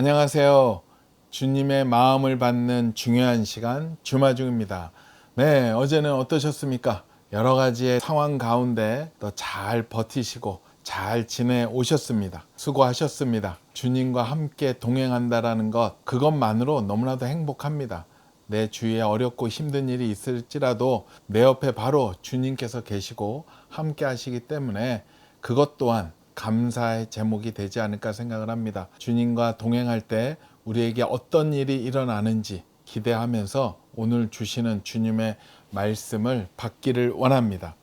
안녕하세요. 주님의 마음을 받는 중요한 시간 주마중입니다. 네, 어제는 어떠셨습니까? 여러 가지의 상황 가운데 또 잘 버티시고 잘 지내오셨습니다. 수고하셨습니다. 주님과 함께 동행한다라는 것, 그것만으로 너무나도 행복합니다. 내 주위에 어렵고 힘든 일이 있을지라도 내 옆에 바로 주님께서 계시고 함께 하시기 때문에 그것 또한 감사의 제목이 되지 않을까 생각을 합니다. 주님과 동행할 때 우리에게 어떤 일이 일어나는지 기대하면서 오늘 주시는 주님의 말씀을 받기를 원합니다.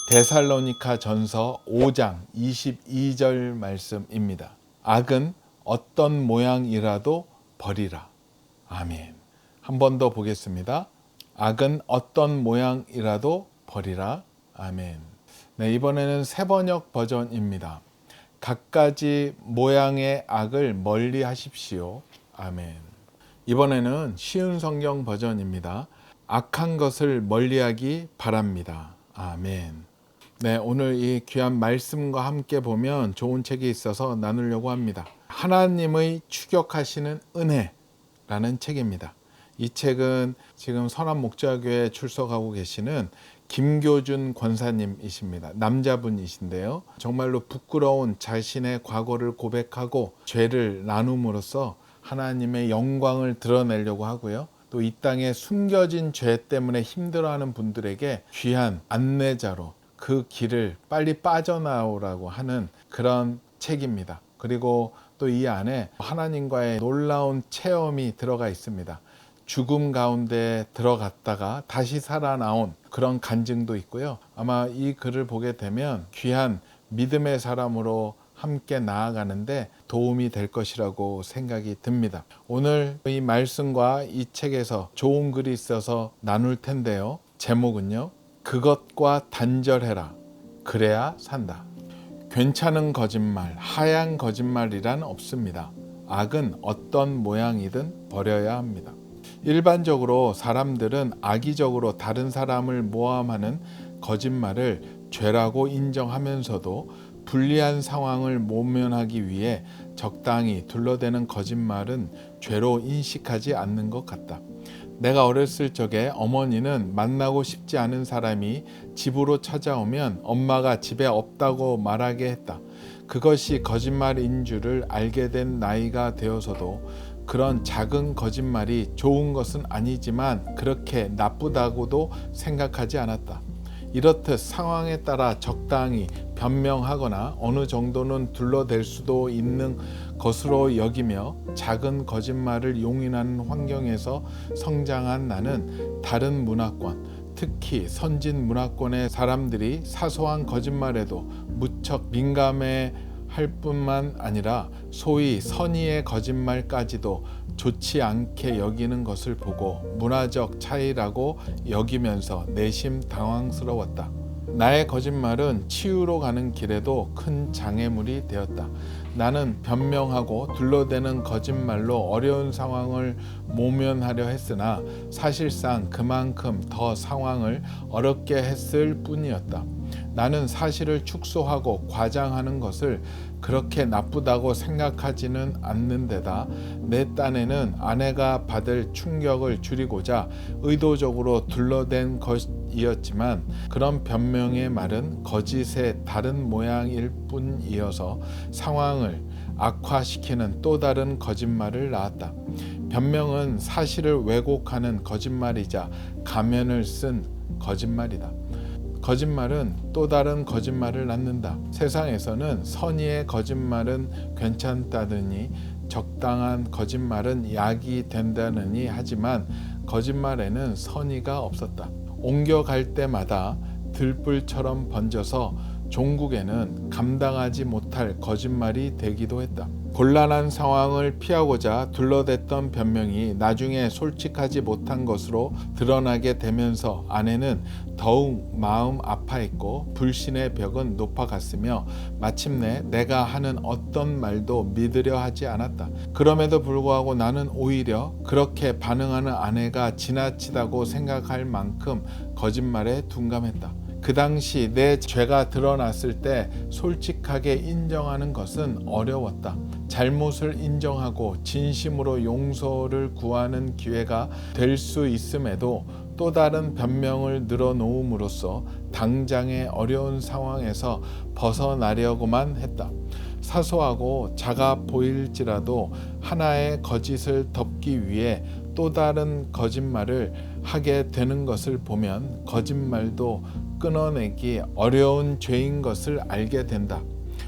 데살로니가 전서 5장 22절 말씀입니다. 악은 어떤 모양이라도 버리라. 아멘. 한 번 더 보겠습니다. 악은 어떤 모양이라도 버리라. 아멘. 네, 이번에는 새번역 버전입니다. 갖가지 모양의 악을 멀리 하십시오. 아멘. 이번에는 쉬운 성경 버전입니다. 악한 것을 멀리하기 바랍니다. 아멘. 네, 오늘 이 귀한 말씀과 함께 보면 좋은 책이 있어서 나누려고 합니다. 하나님의 추격하시는 은혜라는 책입니다. 이 책은 지금 선한목자교회에 출석하고 계시는 김교준 권사님이십니다. 남자분이신데요. 정말로 부끄러운 자신의 과거를 고백하고 죄를 나눔으로써 하나님의 영광을 드러내려고 하고요. 또 이 땅에 숨겨진 죄 때문에 힘들어하는 분들에게 귀한 안내자로 그 길을 빨리 빠져나오라고 하는 그런 책입니다. 그리고 또 이 안에 하나님과의 놀라운 체험이 들어가 있습니다. 죽음 가운데 들어갔다가 다시 살아나온 그런 간증도 있고요. 아마 이 글을 보게 되면 귀한 믿음의 사람으로 함께 나아가는데 도움이 될 것이라고 생각이 듭니다. 오늘 이 말씀과 이 책에서 좋은 글이 있어서 나눌 텐데요. 제목은요. 그것과 단절해라. 그래야 산다. 괜찮은 거짓말, 하얀 거짓말이란 없습니다. 악은 어떤 모양이든 버려야 합니다. 일반적으로 사람들은 악의적으로 다른 사람을 모함하는 거짓말을 죄라고 인정하면서도 불리한 상황을 모면하기 위해 적당히 둘러대는 거짓말은 죄로 인식하지 않는 것 같다. 내가 어렸을 적에 어머니는 만나고 싶지 않은 사람이 집으로 찾아오면 엄마가 집에 없다고 말하게 했다. 그것이 거짓말인 줄을 알게 된 나이가 되어서도 그런 작은 거짓말이 좋은 것은 아니지만 그렇게 나쁘다고도 생각하지 않았다. 이렇듯 상황에 따라 적당히 변명하거나 어느 정도는 둘러댈 수도 있는 것으로 여기며 작은 거짓말을 용인하는 환경에서 성장한 나는 다른 문화권, 특히 선진 문화권의 사람들이 사소한 거짓말에도 무척 민감해 할 뿐만 아니라 소위 선의의 거짓말까지도 좋지 않게 여기는 것을 보고 문화적 차이라고 여기면서 내심 당황스러웠다. 나의 거짓말은 치유로 가는 길에도 큰 장애물이 되었다. 나는 변명하고 둘러대는 거짓말로 어려운 상황을 모면하려 했으나 사실상 그만큼 더 상황을 어렵게 했을 뿐이었다. 나는 사실을 축소하고 과장하는 것을 그렇게 나쁘다고 생각하지는 않는 데다 내 딴에는 아내가 받을 충격을 줄이고자 의도적으로 둘러댄 것이었지만 그런 변명의 말은 거짓의 다른 모양일 뿐이어서 상황을 악화시키는 또 다른 거짓말을 낳았다. 변명은 사실을 왜곡하는 거짓말이자 가면을 쓴 거짓말이다. 거짓말은 또 다른 거짓말을 낳는다. 세상에서는 선의의 거짓말은 괜찮다느니 적당한 거짓말은 약이 된다느니 하지만 거짓말에는 선의가 없었다. 옮겨갈 때마다 들불처럼 번져서 종국에는 감당하지 못할 거짓말이 되기도 했다. 곤란한 상황을 피하고자 둘러댔던 변명이 나중에 솔직하지 못한 것으로 드러나게 되면서 아내는 더욱 마음 아파했고 불신의 벽은 높아갔으며 마침내 내가 하는 어떤 말도 믿으려 하지 않았다. 그럼에도 불구하고 나는 오히려 그렇게 반응하는 아내가 지나치다고 생각할 만큼 거짓말에 둔감했다. 그 당시 내 죄가 드러났을 때 솔직하게 인정하는 것은 어려웠다. 잘못을 인정하고 진심으로 용서를 구하는 기회가 될 수 있음에도 또 다른 변명을 늘어놓음으로써 당장의 어려운 상황에서 벗어나려고만 했다. 사소하고 작아 보일지라도 하나의 거짓을 덮기 위해 또 다른 거짓말을 하게 되는 것을 보면 거짓말도 끊어내기 어려운 죄인 것을 알게 된다.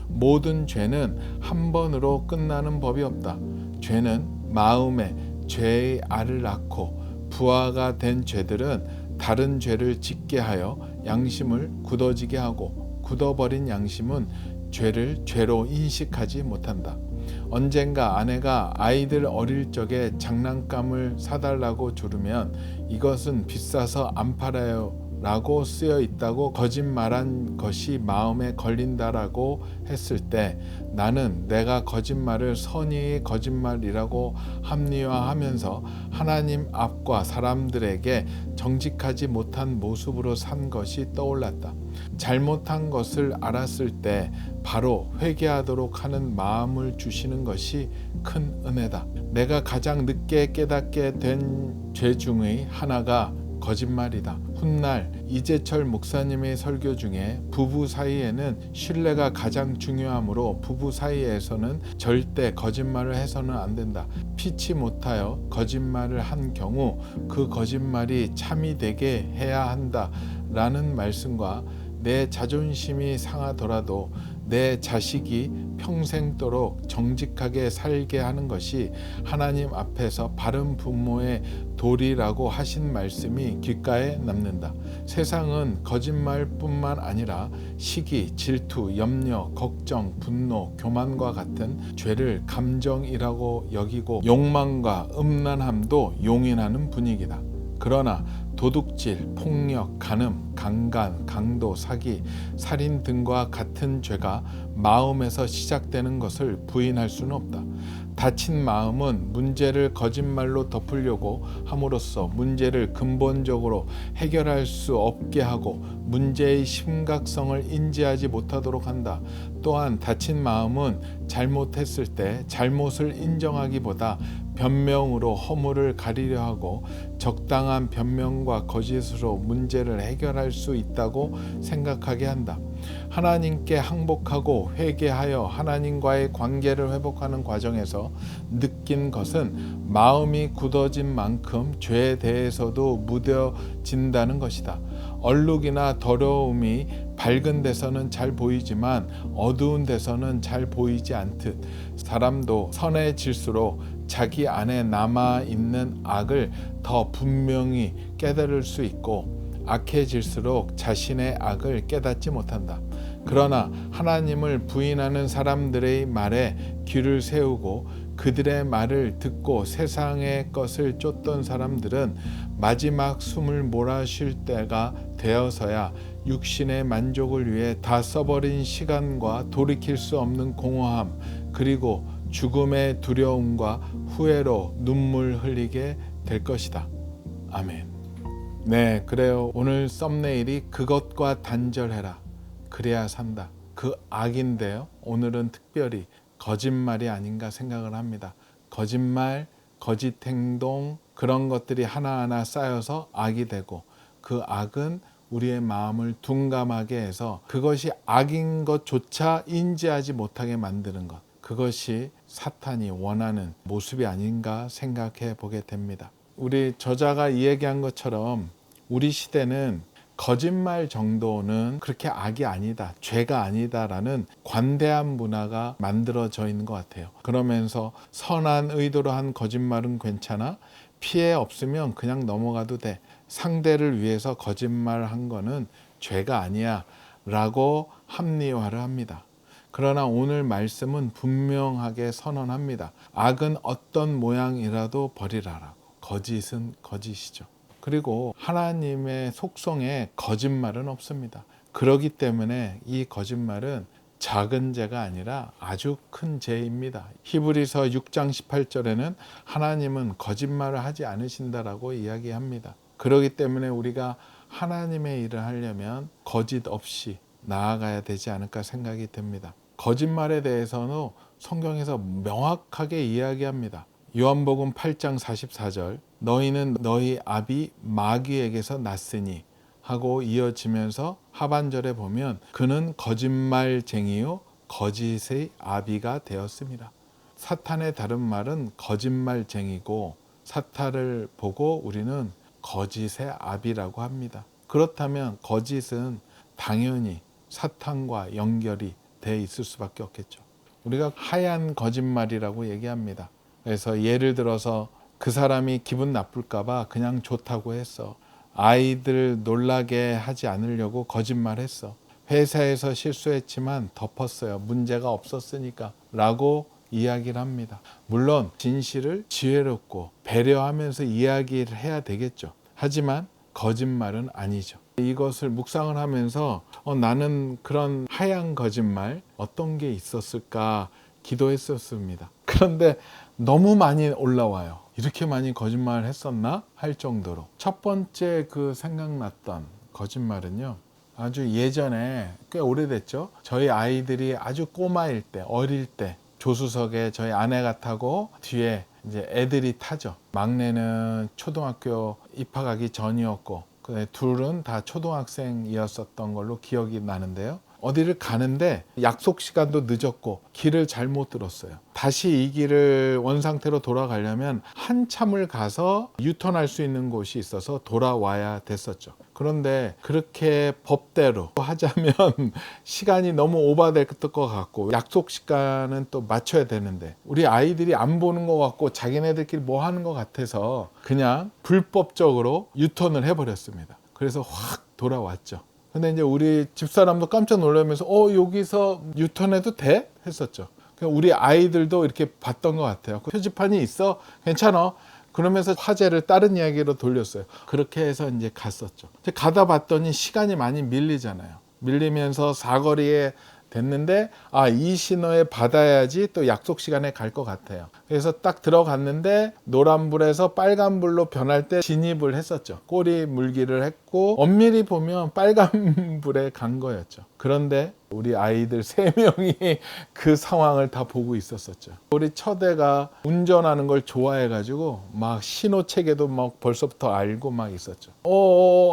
모든 죄는 한 번으로 끝나는 법이 없다. 죄는 마음에 죄의 알을 낳고 부화가 된 죄들은 다른 죄를 짓게 하여 양심을 굳어지게 하고 굳어버린 양심은 죄를 죄로 인식하지 못한다. 언젠가 아내가 아이들 어릴 적에 장난감을 사달라고 조르면 이것은 비싸서 안 팔아요 라고 쓰여 있다고 거짓말한 것이 마음에 걸린다라고 했을 때 나는 내가 거짓말을 선의의 거짓말이라고 합리화하면서 하나님 앞과 사람들에게 정직하지 못한 모습으로 산 것이 떠올랐다. 잘못한 것을 알았을 때 바로 회개하도록 하는 마음을 주시는 것이 큰 은혜다. 내가 가장 늦게 깨닫게 된 죄 중의 하나가 거짓말이다. 훗날 이재철 목사님의 설교 중에 부부 사이에는 신뢰가 가장 중요하므로 부부 사이에서는 절대 거짓말을 해서는 안 된다. 피치 못하여 거짓말을 한 경우 그 거짓말이 참이 되게 해야 한다라는 말씀과 내 자존심이 상하더라도 내 자식이 평생도록 정직하게 살게 하는 것이 하나님 앞에서 바른 부모의 도리라고 하신 말씀이 귓가에 남는다. 세상은 거짓말뿐만 아니라 시기, 질투, 염려, 걱정, 분노, 교만과 같은 죄를 감정이라고 여기고 욕망과 음란함도 용인하는 분위기다. 그러나 도둑질, 폭력, 간음, 강간, 강도, 사기, 살인 등과 같은 죄가 마음에서 시작되는 것을 부인할 수는 없다. 다친 마음은 문제를 거짓말로 덮으려고 함으로써 문제를 근본적으로 해결할 수 없게 하고 문제의 심각성을 인지하지 못하도록 한다. 또한 다친 마음은 잘못했을 때 잘못을 인정하기보다 변명으로 허물을 가리려 하고 적당한 변명과 거짓으로 문제를 해결할 수 있다고 생각하게 한다. 하나님께 항복하고 회개하여 하나님과의 관계를 회복하는 과정에서 느낀 것은 마음이 굳어진 만큼 죄에 대해서도 무뎌진다는 것이다. 얼룩이나 더러움이 밝은 데서는 잘 보이지만 어두운 데서는 잘 보이지 않듯 사람도 선해질수록 자기 안에 남아있는 악을 더 분명히 깨달을 수 있고 악해질수록 자신의 악을 깨닫지 못한다. 그러나 하나님을 부인하는 사람들의 말에 귀를 세우고 그들의 말을 듣고 세상의 것을 쫓던 사람들은 마지막 숨을 몰아쉴 때가 되어서야 육신의 만족을 위해 다 써버린 시간과 돌이킬 수 없는 공허함 그리고 죽음의 두려움과 후회로 눈물 흘리게 될 것이다. 아멘. 네, 그래요. 오늘 썸네일이 그것과 단절해라. 그래야 산다. 그 악인데요. 오늘은 특별히 거짓말이 아닌가 생각을 합니다. 거짓말, 거짓 행동 그런 것들이 하나하나 쌓여서 악이 되고 그 악은 우리의 마음을 둔감하게 해서 그것이 악인 것조차 인지하지 못하게 만드는 것. 그것이 사탄이 원하는 모습이 아닌가 생각해 보게 됩니다. 우리 저자가 이야기한 것처럼 우리 시대는 거짓말 정도는 그렇게 악이 아니다, 죄가 아니다라는 관대한 문화가 만들어져 있는 것 같아요. 그러면서 선한 의도로 한 거짓말은 괜찮아, 피해 없으면 그냥 넘어가도 돼, 상대를 위해서 거짓말한 거는 죄가 아니야 라고 합리화를 합니다. 그러나 오늘 말씀은 분명하게 선언합니다. 악은 어떤 모양이라도 버리라라고. 거짓은 거짓이죠. 그리고 하나님의 속성에 거짓말은 없습니다. 그렇기 때문에 이 거짓말은 작은 죄가 아니라 아주 큰 죄입니다. 히브리서 6장 18절에는 하나님은 거짓말을 하지 않으신다라고 이야기합니다. 그렇기 때문에 우리가 하나님의 일을 하려면 거짓 없이 나아가야 되지 않을까 생각이 듭니다. 거짓말에 대해서는 성경에서 명확하게 이야기합니다. 요한복음 8장 44절 너희는 너희 아비 마귀에게서 났으니 하고 이어지면서 하반절에 보면 그는 거짓말쟁이요 거짓의 아비가 되었습니다. 사탄의 다른 말은 거짓말쟁이고 사탄을 보고 우리는 거짓의 아비라고 합니다. 그렇다면 거짓은 당연히 사탄과 연결이 돼 있을 수밖에 없겠죠. 우리가 하얀 거짓말이라고 얘기합니다. 그래서 예를 들어서 그 사람이 기분 나쁠까 봐 그냥 좋다고 했어. 아이들 놀라게 하지 않으려고 거짓말했어. 회사에서 실수했지만 덮었어요. 문제가 없었으니까 라고 이야기를 합니다. 물론 진실을 지혜롭고 배려하면서 이야기를 해야 되겠죠. 하지만 거짓말은 아니죠. 이것을 묵상을 하면서 나는 그런 하얀 거짓말 어떤 게 있었을까 기도했었습니다. 그런데 너무 많이 올라와요. 이렇게 많이 거짓말을 했었나 할 정도로. 첫 번째 그 생각났던 거짓말은요, 아주 예전에 꽤 오래됐죠. 저희 아이들이 아주 꼬마일 때, 어릴 때 조수석에 저희 아내가 타고 뒤에 이제 애들이 타죠. 막내는 초등학교 입학하기 전이었고 둘은 다 초등학생이었었던 걸로 기억이 나는데요. 어디를 가는데 약속 시간도 늦었고 길을 잘못 들었어요. 다시 이 길을 원상태로 돌아가려면 한참을 가서 유턴할 수 있는 곳이 있어서 돌아와야 됐었죠. 그런데 그렇게 법대로 하자면 시간이 너무 오버될 것 같고 약속 시간은 또 맞춰야 되는데 우리 아이들이 안 보는 것 같고 자기네들끼리 뭐 하는 것 같아서 그냥 불법적으로 유턴을 해버렸습니다. 그래서 확 돌아왔죠. 근데 이제 우리 집사람도 깜짝 놀라면서 여기서 유턴해도 돼? 했었죠. 우리 아이들도 이렇게 봤던 것 같아요. 표지판이 있어? 괜찮아? 그러면서 화제를 다른 이야기로 돌렸어요. 그렇게 해서 이제 갔었죠. 가다 봤더니 시간이 많이 밀리잖아요. 밀리면서 사거리에 됐는데 이 신호에 받아야지 또 약속 시간에 갈 것 같아요. 그래서 딱 들어갔는데 노란불에서 빨간불로 변할 때 진입을 했었죠. 꼬리 물기를 했고 엄밀히 보면 빨간불에 간 거였죠. 그런데 우리 아이들 3명이 그 상황을 다 보고 있었었죠. 우리 첫애가 운전하는 걸 좋아해가지고 막 신호체계도 막 벌써부터 알고 막 있었죠.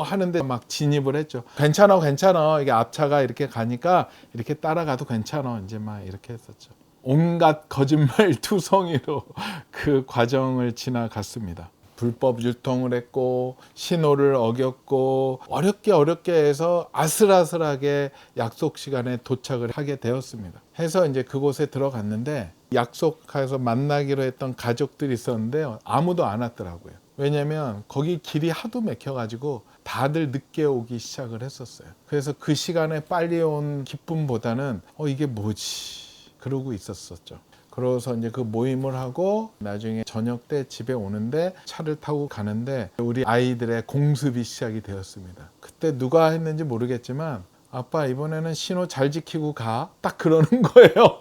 하는데 막 진입을 했죠. 괜찮아 이게 앞차가 이렇게 가니까 이렇게 따라가도 괜찮아 이제 막 이렇게 했었죠. 온갖 거짓말 투성이로 그 과정을 지나갔습니다. 불법 유통을 했고 신호를 어겼고 어렵게 해서 아슬아슬하게 약속 시간에 도착을 하게 되었습니다. 해서 이제 그곳에 들어갔는데 약속해서 만나기로 했던 가족들이 있었는데 아무도 안 왔더라고요. 왜냐면 거기 길이 하도 막혀가지고 다들 늦게 오기 시작을 했었어요. 그래서 그 시간에 빨리 온 기쁨보다는 이게 뭐지? 그러고 있었었죠. 그래서 이제 그 모임을 하고 나중에 저녁 때 집에 오는데 차를 타고 가는데 우리 아이들의 공습이 시작이 되었습니다. 그때 누가 했는지 모르겠지만 아빠 이번에는 신호 잘 지키고 가. 딱 그러는 거예요.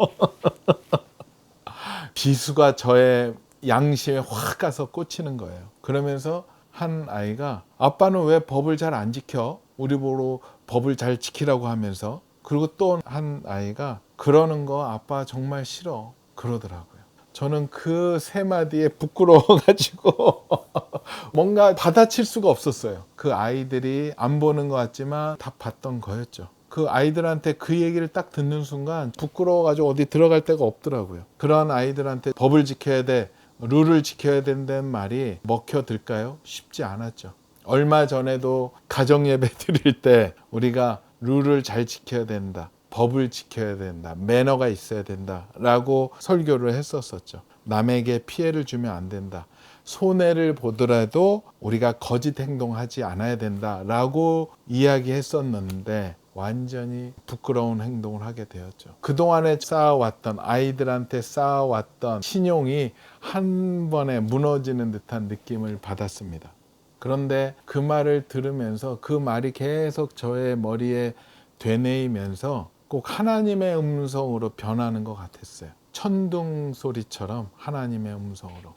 비수가 저의 양심에 확 가서 꽂히는 거예요. 그러면서 한 아이가 아빠는 왜 법을 잘 안 지켜? 우리 보러 법을 잘 지키라고 하면서. 그리고 또 한 아이가 그러는 거 아빠 정말 싫어 그러더라고요. 저는 그 3마디에 부끄러워가지고 뭔가 받아칠 수가 없었어요. 그 아이들이 안 보는 것 같지만 다 봤던 거였죠. 그 아이들한테 그 얘기를 딱 듣는 순간 부끄러워가지고 어디 들어갈 데가 없더라고요. 그런 아이들한테 법을 지켜야 돼, 룰을 지켜야 된다는 말이 먹혀들까요? 쉽지 않았죠. 얼마 전에도 가정예배 드릴 때 우리가 룰을 잘 지켜야 된다, 법을 지켜야 된다, 매너가 있어야 된다 라고 설교를 했었었죠. 남에게 피해를 주면 안 된다, 손해를 보더라도 우리가 거짓 행동하지 않아야 된다 라고 이야기했었는데 완전히 부끄러운 행동을 하게 되었죠. 그동안에 쌓아왔던, 아이들한테 쌓아왔던 신용이 한 번에 무너지는 듯한 느낌을 받았습니다. 그런데 그 말을 들으면서 그 말이 계속 저의 머리에 되뇌이면서 꼭 하나님의 음성으로 변하는 것 같았어요. 천둥 소리처럼 하나님의 음성으로.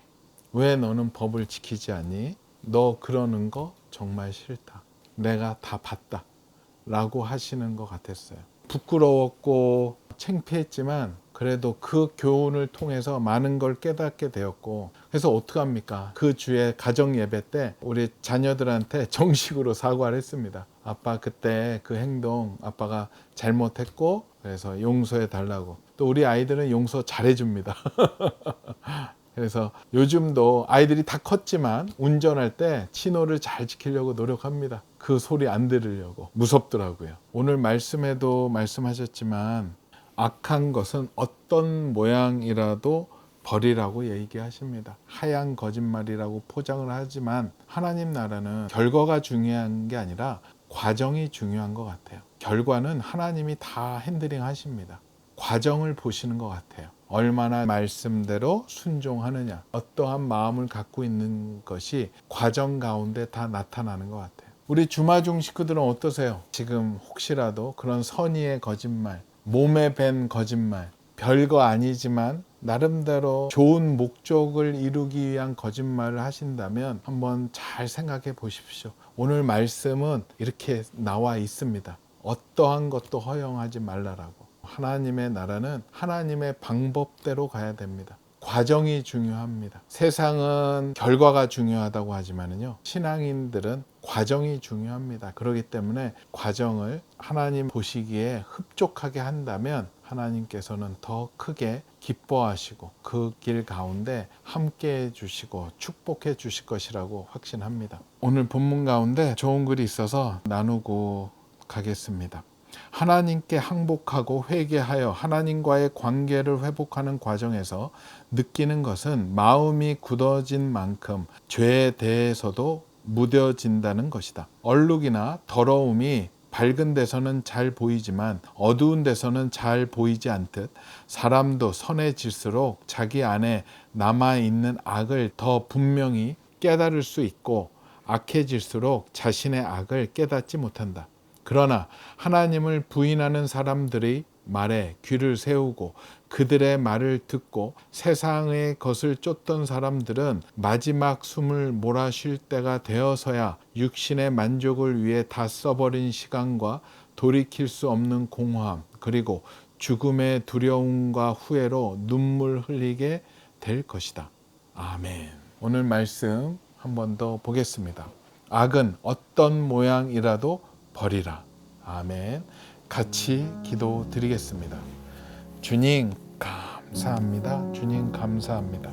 왜 너는 법을 지키지 않니? 너 그러는 거 정말 싫다. 내가 다 봤다. 라고 하시는 것 같았어요. 부끄러웠고 창피했지만 그래도 그 교훈을 통해서 많은 걸 깨닫게 되었고, 그래서 어떡합니까? 그 주에 가정 예배 때 우리 자녀들한테 정식으로 사과를 했습니다. 아빠 그때 그 행동 아빠가 잘못했고 그래서 용서해 달라고. 또 우리 아이들은 용서 잘해 줍니다. 그래서 요즘도 아이들이 다 컸지만 운전할 때 신호를 잘 지키려고 노력합니다. 그 소리 안 들으려고. 무섭더라고요. 오늘 말씀에도 말씀하셨지만 악한 것은 어떤 모양이라도 버리라고 얘기하십니다. 하얀 거짓말이라고 포장을 하지만 하나님 나라는 결과가 중요한 게 아니라 과정이 중요한 것 같아요. 결과는 하나님이 다 핸들링 하십니다. 과정을 보시는 것 같아요. 얼마나 말씀대로 순종하느냐, 어떠한 마음을 갖고 있는 것이 과정 가운데 다 나타나는 것 같아요. 우리 주마중 식구들은 어떠세요? 지금 혹시라도 그런 선의의 거짓말, 몸에 밴 거짓말, 별거 아니지만 나름대로 좋은 목적을 이루기 위한 거짓말을 하신다면 한번 잘 생각해 보십시오. 오늘 말씀은 이렇게 나와 있습니다. 어떠한 것도 허용하지 말라라고. 하나님의 나라는 하나님의 방법대로 가야 됩니다. 과정이 중요합니다. 세상은 결과가 중요하다고 하지만요, 신앙인들은 과정이 중요합니다. 그렇기 때문에 과정을 하나님 보시기에 흡족하게 한다면 하나님께서는 더 크게 기뻐하시고 그 길 가운데 함께 해주시고 축복해 주실 것이라고 확신합니다. 오늘 본문 가운데 좋은 글이 있어서 나누고 가겠습니다. 하나님께 항복하고 회개하여 하나님과의 관계를 회복하는 과정에서 느끼는 것은 마음이 굳어진 만큼 죄에 대해서도 무뎌진다는 것이다. 얼룩이나 더러움이 밝은 데서는 잘 보이지만 어두운 데서는 잘 보이지 않듯 사람도 선해질수록 자기 안에 남아있는 악을 더 분명히 깨달을 수 있고 악해질수록 자신의 악을 깨닫지 못한다. 그러나 하나님을 부인하는 사람들의 말에 귀를 세우고 그들의 말을 듣고 세상의 것을 쫓던 사람들은 마지막 숨을 몰아쉴 때가 되어서야 육신의 만족을 위해 다 써버린 시간과 돌이킬 수 없는 공허함 그리고 죽음의 두려움과 후회로 눈물 흘리게 될 것이다. 아멘. 오늘 말씀 한 번 더 보겠습니다. 악은 어떤 모양이라도 버리라. 아멘. 같이 기도드리겠습니다. 주님 감사합니다. 주님 감사합니다.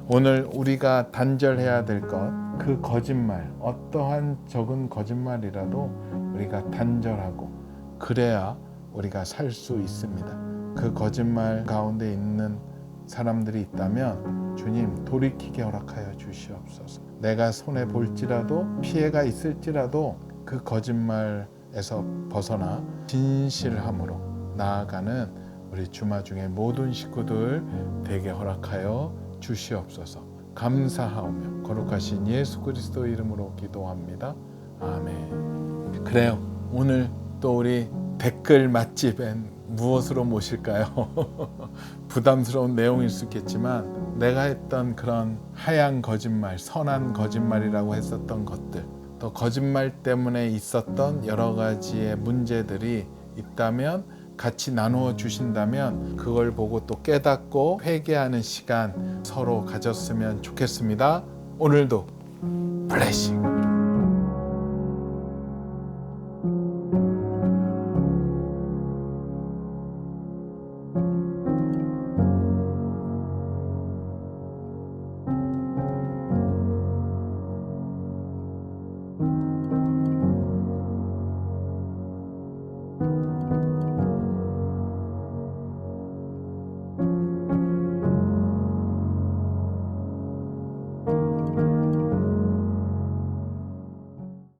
오늘 우리가 단절해야 될 것, 그 거짓말, 어떠한 적은 거짓말이라도 우리가 단절하고 그래야 우리가 살 수 있습니다. 그 거짓말 가운데 있는 사람들이 있다면 주님 돌이키게 허락하여 주시옵소서. 내가 손해 볼지라도 피해가 있을지라도 그 거짓말에서 벗어나 진실함으로 나아가는 우리 주마중의 모든 식구들 되게 허락하여 주시옵소서. 감사하오며 거룩하신 예수 그리스도 이름으로 기도합니다. 아멘. 그래요. 오늘 또 우리 댓글 맛집엔 무엇으로 모실까요? 부담스러운 내용일 수 있겠지만 내가 했던 그런 하얀 거짓말, 선한 거짓말이라고 했었던 것들, 또 거짓말 때문에 있었던 여러 가지의 문제들이 있다면 같이 나누어 주신다면 그걸 보고 또 깨닫고 회개하는 시간 서로 가졌으면 좋겠습니다. 오늘도 블레싱.